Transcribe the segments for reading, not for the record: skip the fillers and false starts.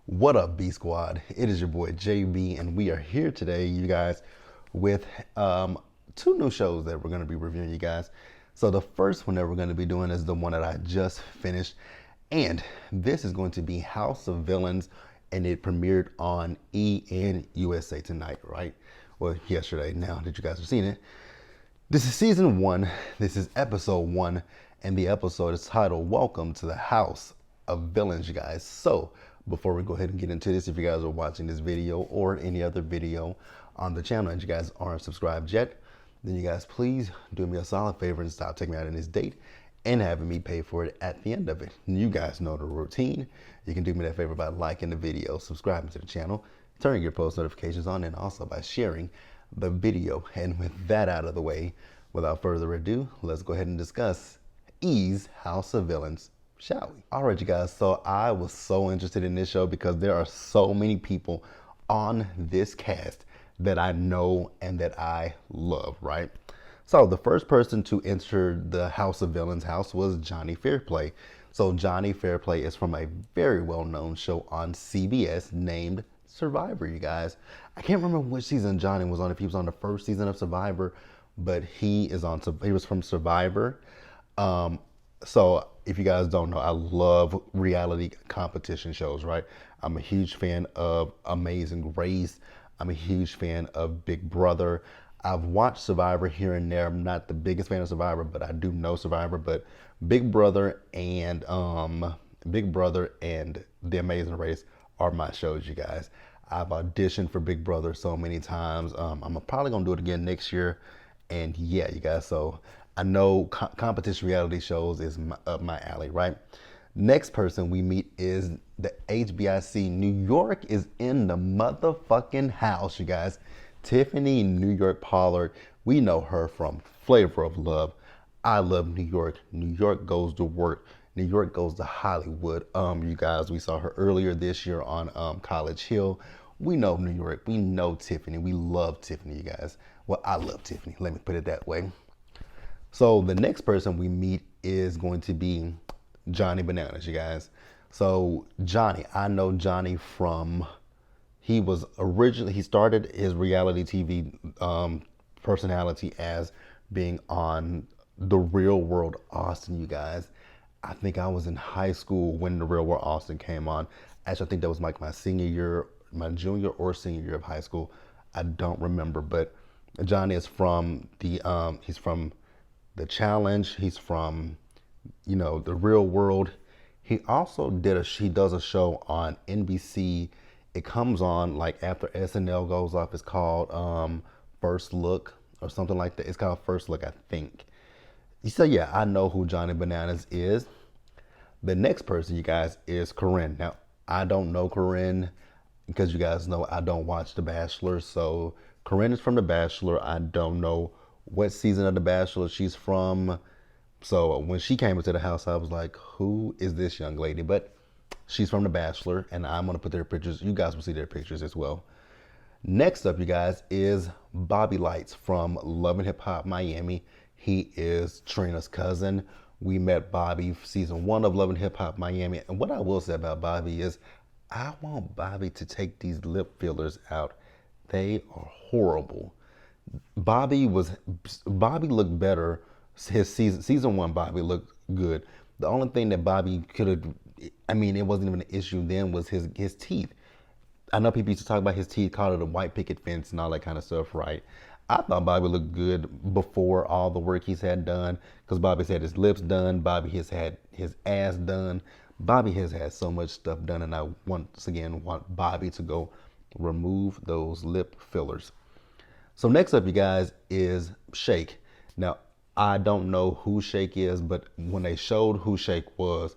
What up, B Squad? It is your boy JB, and we are here today, you guys, with two new shows that we're going to be reviewing, you guys. So the first one that we're going to be doing is the one that I just finished, and this is going to be House of Villains, and it premiered on USA tonight, right? Well, yesterday. Now that you guys have seen it, this is season 1. This is episode 1, and the episode is titled "Welcome to the House of Villains," you guys. So before we go ahead and get into this, if you guys are watching this video or any other video on the channel and you guys aren't subscribed yet, then you guys please do me a solid favor and stop taking me out on this date and having me pay for it at the end of it. You guys know the routine. You can do me that favor by liking the video, subscribing to the channel, turning your post notifications on, and also by sharing the video. And with that out of the way, without further ado, let's go ahead and discuss E's House of Villains, shall we? All right, you guys, so I was so interested in this show because there are so many people on this cast that I know and that I love, right? So the first person to enter the House of Villains house was Johnny Fairplay. So Johnny Fairplay is from a very well-known show on CBS named Survivor, you guys. I can't remember which season Johnny was on, if he was on the first season of Survivor, but he was from Survivor. So if you guys don't know, I love reality competition shows, right? I'm a huge fan of Amazing Race. I'm a huge fan of Big Brother. I've watched Survivor here and there. I'm not the biggest fan of Survivor, but I do know Survivor. But Big Brother and The Amazing Race are my shows, you guys. I've auditioned for Big Brother so many times. I'm probably gonna do it again next year. And yeah, you guys, so I know competition reality shows is up my alley, right? Next person we meet is the HBIC. New York is in the motherfucking house, you guys. Tiffany New York Pollard. We know her from Flavor of Love. I love New York. New York goes to work. New York goes to Hollywood. You guys, we saw her earlier this year on College Hill. We know New York. We know Tiffany. We love Tiffany, you guys. Well, I love Tiffany. Let me put it that way. So the next person we meet is going to be Johnny Bananas, you guys. So Johnny, I know Johnny from, he started his reality TV personality as being on The Real World Austin, you guys. I think I was in high school when The Real World Austin came on. Actually, I think that was like my senior year, my junior or senior year of high school. I don't remember, but Johnny is from he's from The Challenge. He's from, The Real World. He also he does a show on NBC. It comes on like after SNL goes off. It's called First Look or something like that. It's called First Look, I think. So yeah, I know who Johnny Bananas is. The next person, you guys, is Corinne. Now, I don't know Corinne because you guys know I don't watch The Bachelor. So Corinne is from The Bachelor. I don't know what season of The Bachelor she's from. So when she came into the house, I was like, who is this young lady? But she's from The Bachelor, and I'm going to put their pictures. You guys will see their pictures as well. Next up, you guys, is Bobby Lights from Love and Hip Hop Miami. He is Trina's cousin. We met Bobby season 1 of Love and Hip Hop Miami. And what I will say about Bobby is I want Bobby to take these lip fillers out. They are horrible. Bobby looked better. His season 1 Bobby looked good. The only thing that Bobby could have, it wasn't even an issue then, was his teeth. I know people used to talk about his teeth, call it a white picket fence and all that kind of stuff, right? I thought Bobby looked good before all the work he's had done, because Bobby's had his lips done, Bobby has had his ass done. Bobby has had so much stuff done, and I once again want Bobby to go remove those lip fillers. So next up, you guys, is Shake. Now, I don't know who Shake is, but when they showed who Shake was,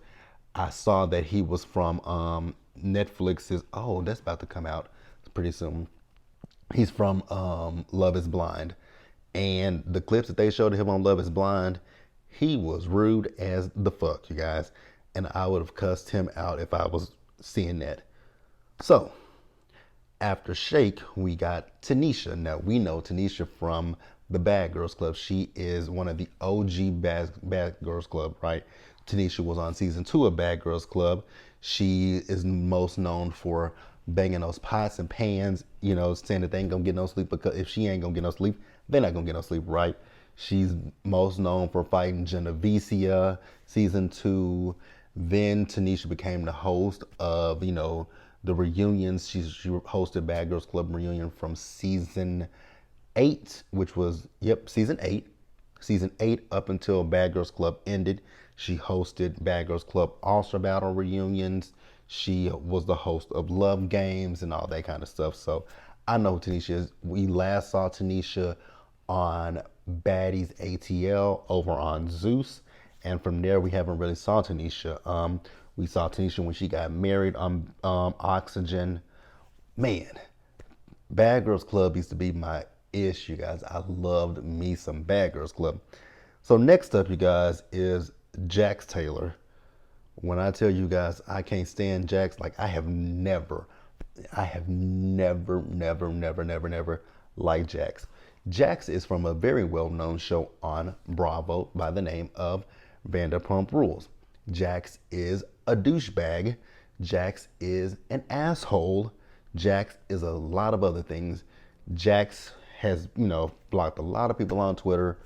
I saw that he was from Netflix's, that's about to come out pretty soon. He's from Love is Blind. And the clips that they showed him on Love is Blind, he was rude as the fuck, you guys. And I would have cussed him out if I was seeing that. So, after Shake, we got Tanisha. Now, we know Tanisha from the Bad Girls Club. She is one of the OG Bad Girls Club, right? Tanisha was on season 2 of Bad Girls Club. She is most known for banging those pots and pans, saying that they ain't gonna get no sleep because if she ain't gonna get no sleep, they're not gonna get no sleep, right? She's most known for fighting Genovese season 2. Then Tanisha became the host of, the reunions. She hosted Bad Girls Club reunion from season 8, which was, season 8. Season 8 up until Bad Girls Club ended. She hosted Bad Girls Club All-Star Battle reunions. She was the host of Love Games and all that kind of stuff. So I know who Tanisha is. We last saw Tanisha on Baddies ATL over on Zeus. And from there, we haven't really saw Tanisha. We saw Tanisha when she got married on Oxygen. Man, Bad Girls Club used to be my ish, you guys. I loved me some Bad Girls Club. So next up, you guys, is Jax Taylor. When I tell you guys I can't stand Jax, like I have never liked Jax. Jax is from a very well-known show on Bravo by the name of Vanderpump Rules. Jax is a douchebag. Jax is an asshole. Jax is a lot of other things. Jax has, blocked a lot of people on Twitter,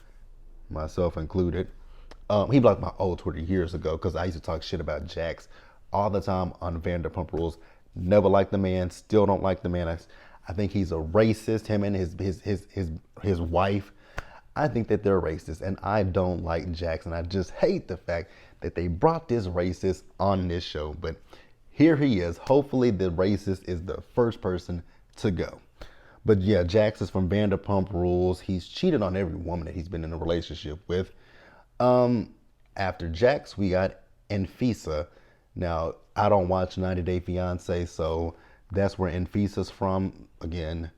myself included. He blocked my old Twitter years ago because I used to talk shit about Jax all the time on Vanderpump Rules. Never liked the man. Still don't like the man. I think he's a racist. Him and his wife. I think that they're racist, and I don't like Jax. And I just hate the fact that they brought this racist on this show. But here he is. Hopefully, the racist is the first person to go. But yeah, Jax is from Vanderpump Rules. He's cheated on every woman that he's been in a relationship with. After Jax, we got Enfisa. Now, I don't watch 90 Day Fiance, so that's where Enfisa's from. Again,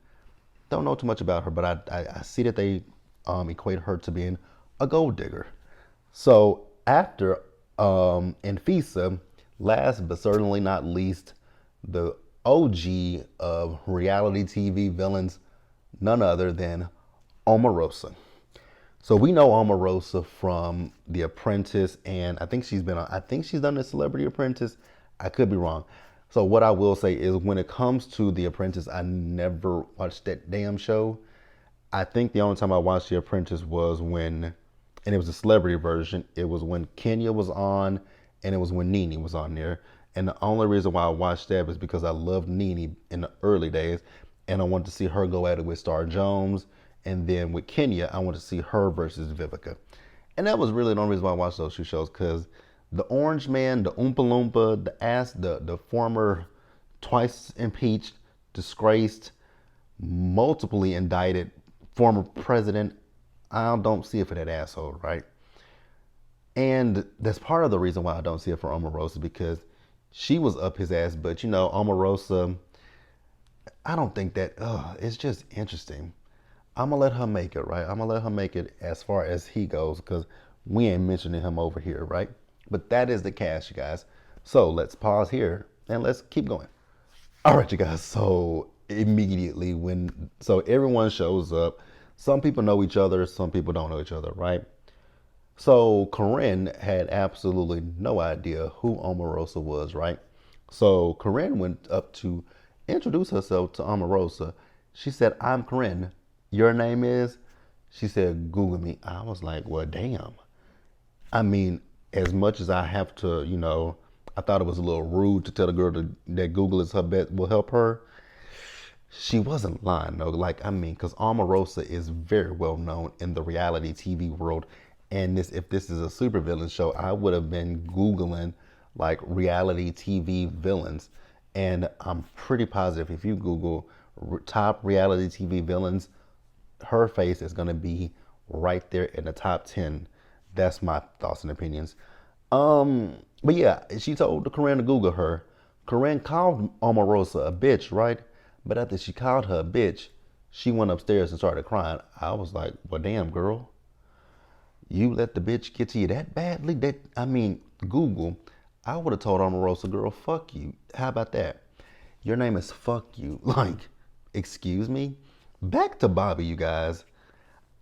don't know too much about her, but I see that they equate her to being a gold digger. So after Enfisa, last but certainly not least, the OG of reality TV villains, none other than Omar Rosa. So we know Omar Rosa from The Apprentice, and I think she's done The Celebrity Apprentice. I could be wrong. So what I will say is when it comes to The Apprentice, I never watched that damn show. I think the only time I watched The Apprentice was when, and it was a celebrity version, it was when Kenya was on, and it was when Nene was on there. And the only reason why I watched that was because I loved Nene in the early days, and I wanted to see her go at it with Star Jones. And then with Kenya, I wanted to see her versus Vivica. And that was really the only reason why I watched those two shows, because the Orange Man, the Oompa Loompa, the former twice impeached, disgraced, multiply indicted former president, I don't see it for that asshole, right? And that's part of the reason why I don't see it for Omarosa, because she was up his ass. But Omarosa, I don't think that, it's just interesting. I'm going to let her make it, right? I'm going to let her make it as far as he goes, because we ain't mentioning him over here, right? But that is the cast, you guys. So let's pause here and let's keep going. All right, you guys. So immediately so everyone shows up. Some people know each other. Some people don't know each other, right? So Corinne had absolutely no idea who Omarosa was, right? So Corinne went up to introduce herself to Omarosa. She said, "I'm Corinne. Your name is?" She said, "Google me." I was like, well, damn. I mean, as much as I have to, I thought it was a little rude to tell the girl that Google is her bet will help her. She wasn't lying, though. Because Omarosa is very well known in the reality TV world. And if this is a supervillain show, I would have been Googling like reality TV villains. And I'm pretty positive if you Google top reality TV villains, her face is going to be right there in the top 10. That's my thoughts and opinions. But yeah, she told Corinne to Google her. Corinne called Omarosa a bitch, right? But after she called her a bitch, she went upstairs and started crying. I was like, well, damn, girl. You let the bitch get to you that badly? Google, I would have told Omarosa, girl, fuck you. How about that? Your name is fuck you. Like, excuse me? Back to Bobby, you guys.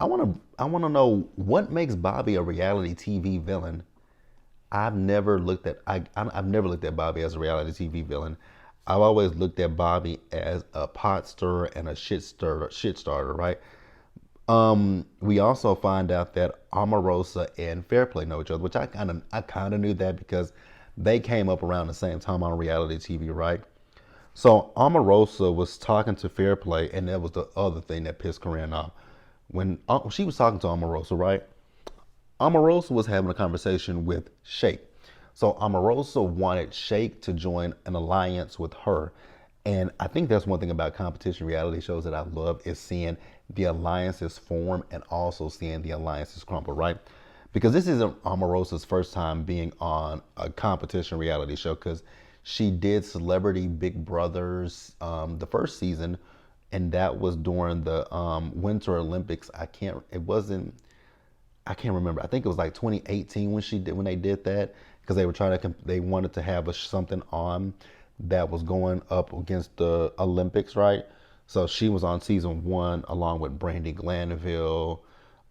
I wanna know what makes Bobby a reality TV villain. I've never looked at Bobby as a reality TV villain. I've always looked at Bobby as a pot stirrer and a shit starter, right? We also find out that Omarosa and Fairplay know each other, which I kind of knew that because they came up around the same time on reality TV, right? So Omarosa was talking to Fairplay, and that was the other thing that pissed Corinne off. When she was talking to Omarosa, right? Omarosa was having a conversation with Shake. So Omarosa wanted Shake to join an alliance with her. And I think that's one thing about competition reality shows that I love is seeing the alliances form and also seeing the alliances crumble, right? Because this isn't Omarosa's first time being on a competition reality show because she did Celebrity Big Brothers the first season, and that was during the Winter Olympics. I can't remember. I think it was like 2018 when they did that because they wanted to have something on that was going up against the Olympics, right? So she was on season 1 along with Brandy Glanville.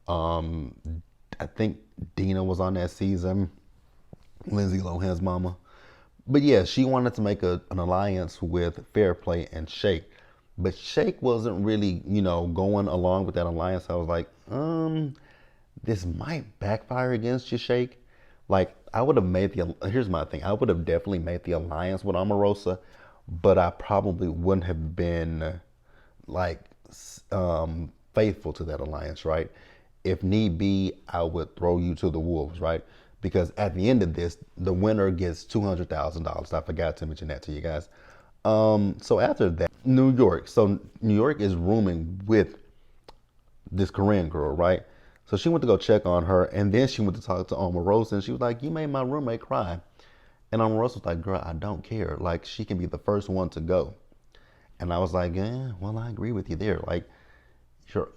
Um, I think Dina was on that season, Lindsay Lohan's mama. But yeah, she wanted to make an alliance with Fairplay and Shake. But Shake wasn't really, going along with that alliance. I was like, this might backfire against you, Shake. Like, here's my thing. I would have definitely made the alliance with Omarosa, but I probably wouldn't have been like faithful to that alliance, right? If need be, I would throw you to the wolves, right? Because at the end of this, the winner gets $200,000. I forgot to mention that to you guys. So after that, New York. So New York is rooming with this Korean girl, right? So she went to go check on her, and then she went to talk to Omar Rosa, and she was like, "You made my roommate cry." And Omar Rosa was like, "Girl, I don't care. Like, she can be the first one to go." And I was like, "Yeah, well, I agree with you there. Like,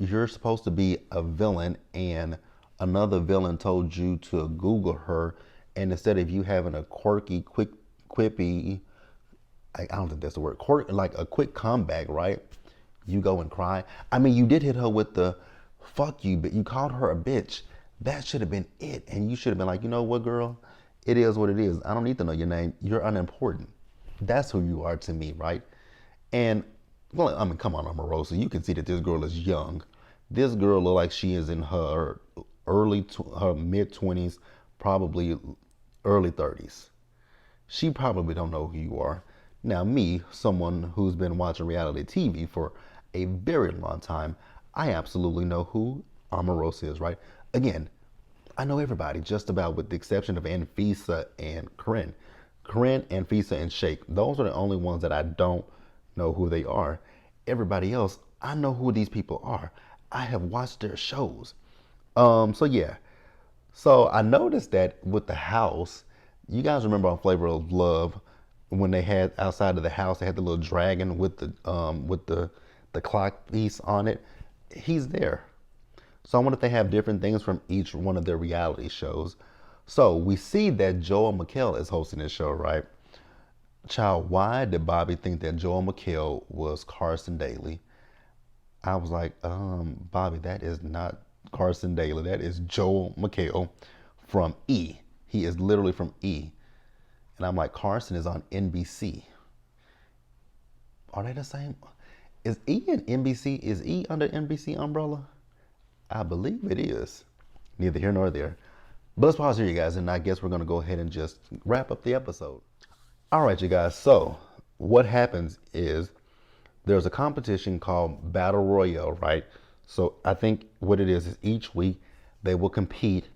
you're supposed to be a villain, and another villain told you to Google her, and instead of you having a quirky, quippy, I don't think that's the word, like a quick comeback, right? You go and cry. I mean, you did hit her with the fuck you, but you called her a bitch. That should have been it. And you should have been like, you know what, girl? It is what it is. I don't need to know your name. You're unimportant. That's who you are to me, right? And, well, I mean, come on, Omarosa. You can see that this girl is young. This girl looks like she is in her her mid 20s, probably early 30s. She probably don't know who you are. Now, me, someone who's been watching reality TV for a very long time, I absolutely know who Omarosa is, right? Again, I know everybody just about with the exception of Anfisa and Corinne. Corinne, Anfisa, and Shake. Those are the only ones that I don't know who they are. Everybody else, I know who these people are. I have watched their shows. So yeah. So I noticed that with the house, you guys remember on Flavor of Love when they had outside of the house, they had the little dragon with the clock piece on it. He's there. So I wonder if they have different things from each one of their reality shows. So we see that Joel McHale is hosting this show, right? Child, why did Bobby think that Joel McHale was Carson Daly? I was like, Bobby, that is not Carson Daly. That is Joel McHale from E. He is literally from E. And I'm like, Carson is on NBC. Are they the same? Is E and NBC, is E under NBC umbrella? I believe it is. Neither here nor there. But let's pause here, you guys, and I guess we're going to go ahead and just wrap up the episode. All right, you guys. So what happens is there's a competition called Battle Royale, right? So I think what it is each week they will compete,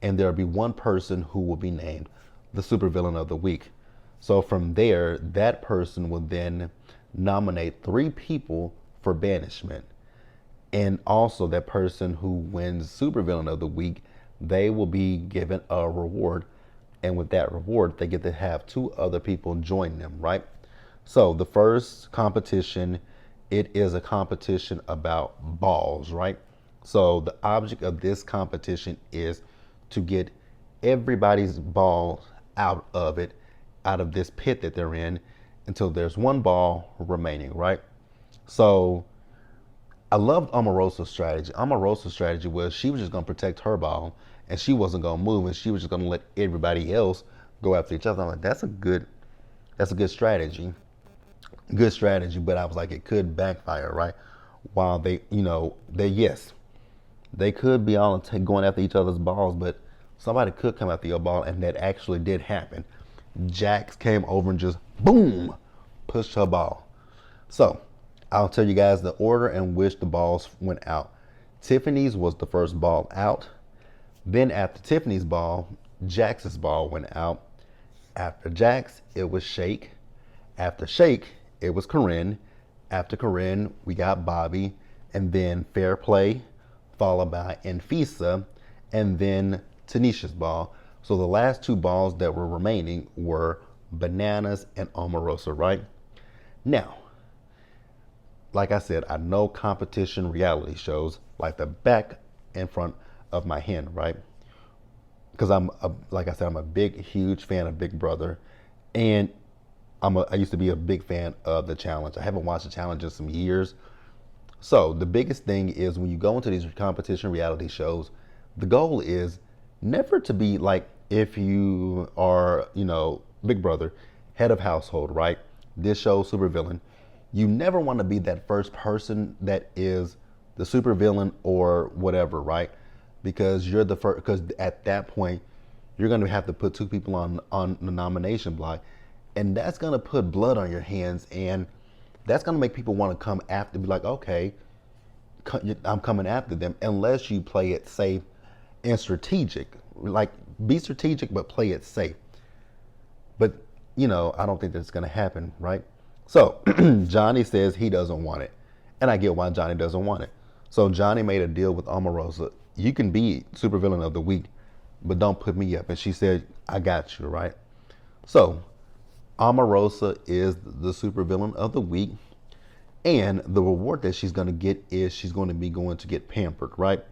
and there'll be one person who will be named the supervillain of the week. So from there, that person will then nominate 3 people for banishment. And also that person who wins supervillain of the week, they will be given a reward. And with that reward, they get to have 2 other people join them, right? So the first competition, it is a competition about balls, right? So the object of this competition is to get everybody's ball out of this pit that they're in until there's 1 ball remaining, right? So I loved Omarosa's strategy. Omarosa's strategy was she was just going to protect her ball and she wasn't gonna move, and she was just gonna let everybody else go after each other. I'm like, that's a good strategy, but I was like, it could backfire, right? While yes, they could be all going after each other's balls, but somebody could come after your ball, and that actually did happen. Jax came over and just boom, pushed her ball. So I'll tell you guys the order in which the balls went out. Tiffany's was the first ball out. Then after Tiffany's ball, Jax's ball went out. After Jax, it was Shake. After Shake, it was Corinne. After Corinne, we got Bobby, and then Fair Play, followed by Enfisa, and then Tanisha's ball. So the last two balls that were remaining were Bananas and Omar Rosa, right? Now, like I said, I know competition reality shows like the back and front of my hand, right? Because like I said, I'm a huge fan of Big Brother, and I used to be a big fan of The Challenge. I haven't watched The Challenge in some years. So the biggest thing is when you go into these competition reality shows, the goal is never to be like, if you are, Big Brother, head of household, right? This show, supervillain. You never want to be that first person that is the supervillain or whatever, right? Because you're the first. Because at that point, you're going to have to put two people on the nomination block, and that's going to put blood on your hands, and that's going to make people want to come after. Be like, okay, I'm coming after them, unless you play it safe and strategic. Like, be strategic, but play it safe. But I don't think that's going to happen, right? So Johnny says he doesn't want it, and I get why Johnny doesn't want it. So Johnny made a deal with Omarosa. You can be supervillain of the week, but don't put me up. And she said, I got you, right? So Omarosa is the supervillain of the week, and the reward that she's going to get is she's going to get pampered, right?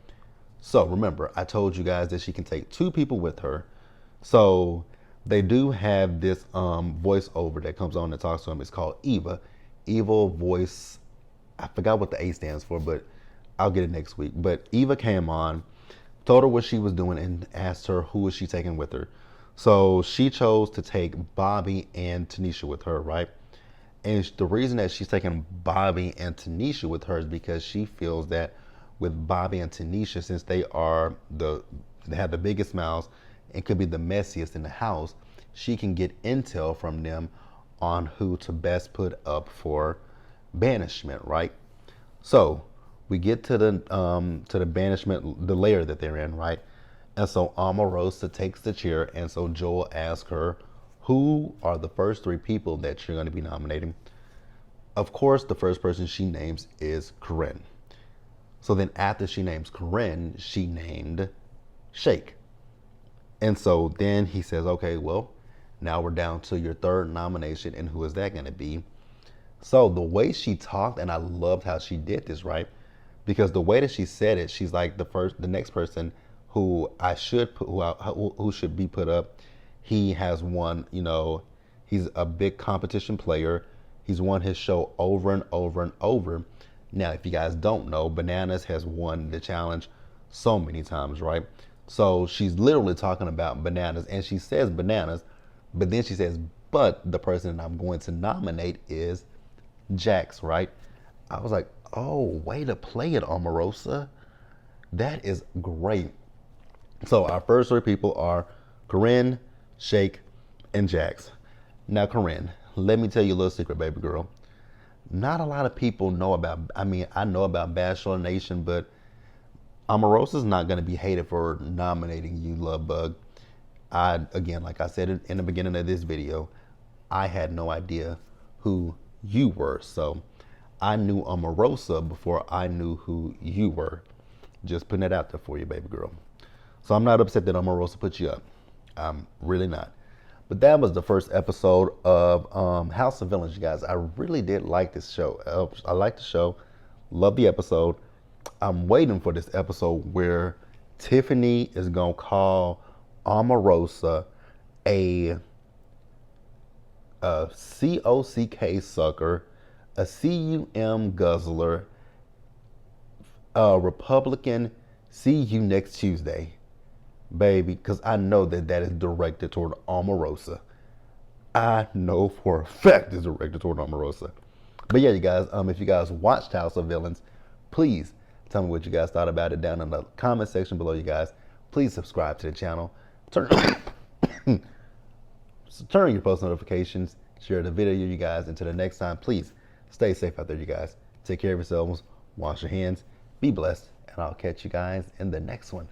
So remember, I told you guys that she can take two people with her. So they do have this voiceover that comes on and talks to him. It's called Eva. Evil voice. I forgot what the A stands for, but I'll get it next week. But Eva came on, told her what she was doing, and asked her who was she taking with her. So she chose to take Bobby and Tanisha with her, right? And the reason that she's taking Bobby and Tanisha with her is because she feels that with Bobby and Tanisha, since they have the biggest mouths and could be the messiest in the house, she can get intel from them on who to best put up for banishment, right? So we get to the banishment, the layer that they're in, right? And so Omarosa takes the chair, and so Joel asks her, who are the first three people that you're going to be nominating? Of course, the first person she names is Corinne. So then after she names Corinne, she named Shake. And so then he says, okay, well, now we're down to your third nomination, and who is that going to be? So the way she talked, and I loved how she did this, right? Because the way that she said it, she's like, the next person who who should be put up, he has won, he's a big competition player. He's won his show over and over and over. Now, if you guys don't know, Bananas has won the challenge so many times, right? So she's literally talking about Bananas, and she says Bananas, but then she says, but the person that I'm going to nominate is Jax, right? I was like, oh, way to play it, Omarosa. That is great. So our first three people are Corinne, Shake, and Jax. Now, Corinne, let me tell you a little secret, baby girl. Not a lot of people know about, I know about Bachelor Nation, but Omarosa's not going to be hated for nominating you, Love Bug. Again, like I said in the beginning of this video, I had no idea who you were. So I knew Omarosa before I knew who you were. Just putting it out there for you, baby girl. So I'm not upset that Omarosa put you up. I'm really not. But that was the first episode of House of Villains, you guys. I really did like this show. I like the show. Love the episode. I'm waiting for this episode where Tiffany is going to call Omarosa a COCK sucker, a CUM guzzler, a Republican, see you next Tuesday. baby, because I know that that is directed toward Omar Rosa. I know for a fact it's directed toward Omar Rosa. But yeah, you guys, if you guys watched House of Villains, please tell me what you guys thought about it down in the comment section below, you guys. Please subscribe to the channel. Turn, turn your post notifications. Share the video, you guys. Until the next time, please stay safe out there, you guys. Take care of yourselves. Wash your hands. Be blessed. And I'll catch you guys in the next one.